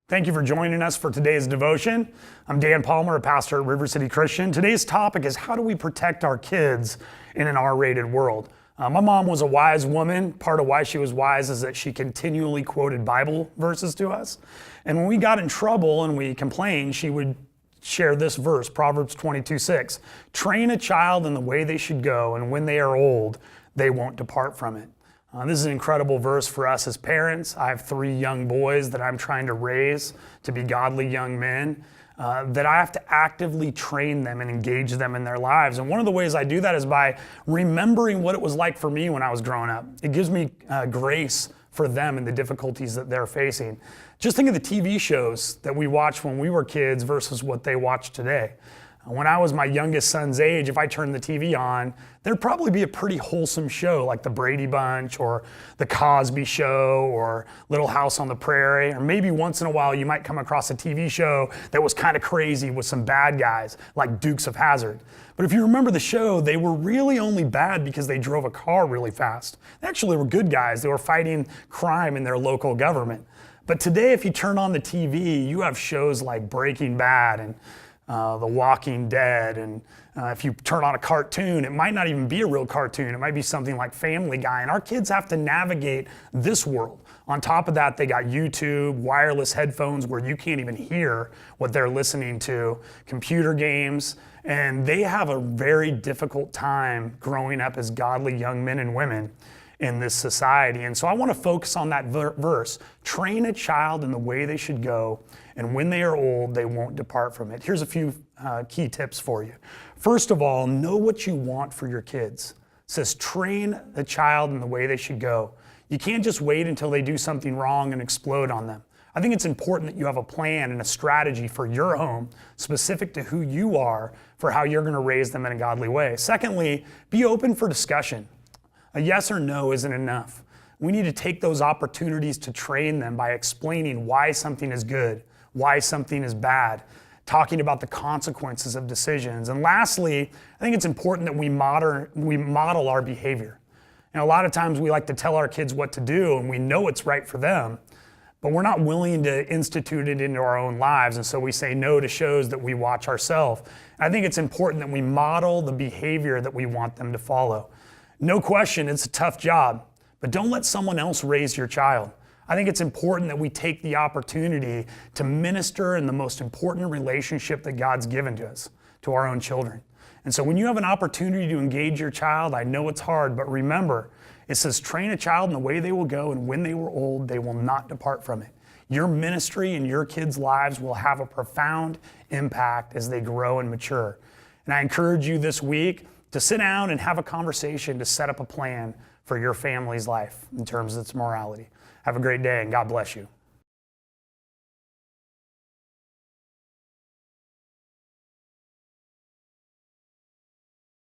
Thank you for joining us for today's devotion. I'm Dan Palmer, a pastor at River City Christian. Today's topic is how do we protect our kids in an R-rated world? My mom was a wise woman. Part of why she was wise is that she continually quoted Bible verses to us. And when we got in trouble and we complained, she would share this verse, Proverbs 22:6. Train a child in the way they should go, and when they are old, they won't depart from it. This is an incredible verse for us as parents. I have 3 young boys that I'm trying to raise to be godly young men, that I have to actively train them and engage them in their lives. And one of the ways I do that is by remembering what it was like for me when I was growing up. It gives me grace for them and the difficulties that they're facing. Just think of the TV shows that we watched when we were kids versus what they watch today. When I was my youngest son's age, if I turned the TV on, there'd probably be a pretty wholesome show like The Brady Bunch or The Cosby Show or Little House on the Prairie. Or maybe once in a while you might come across a TV show that was kind of crazy with some bad guys like Dukes of Hazzard. But if you remember the show, they were really only bad because they drove a car really fast. They actually were good guys. They were fighting crime in their local government. But today, if you turn on the TV, you have shows like Breaking Bad and The Walking Dead, and if you turn on a cartoon, it might not even be a real cartoon. It might be something like Family Guy, and our kids have to navigate this world. On top of that, they got YouTube, wireless headphones where you can't even hear what they're listening to, computer games, and they have a very difficult time growing up as godly young men and women in this society. And so I want to focus on that verse. Train a child in the way they should go, and when they are old, they won't depart from it. Here's a few key tips for you. First of all, know what you want for your kids. It says train a child in the way they should go. You can't just wait until they do something wrong and explode on them. I think it's important that you have a plan and a strategy for your home specific to who you are for how you're going to raise them in a godly way. Secondly, be open for discussion. A yes or no isn't enough. We need to take those opportunities to train them by explaining why something is good, why something is bad, talking about the consequences of decisions. And lastly, I think it's important that we model our behavior. A lot of times we like to tell our kids what to do and we know it's right for them, but we're not willing to institute it into our own lives. And so we say no to shows that we watch ourselves. I think it's important that we model the behavior that we want them to follow. No question, it's a tough job, but don't let someone else raise your child. I think it's important that we take the opportunity to minister in the most important relationship that God's given to us, to our own children. And so when you have an opportunity to engage your child, I know it's hard, but remember, it says train a child in the way they will go, and when they were old, they will not depart from it. Your ministry and your kids' lives will have a profound impact as they grow and mature. And I encourage you this week to sit down and have a conversation to set up a plan for your family's life in terms of its morality. Have a great day, and God bless you.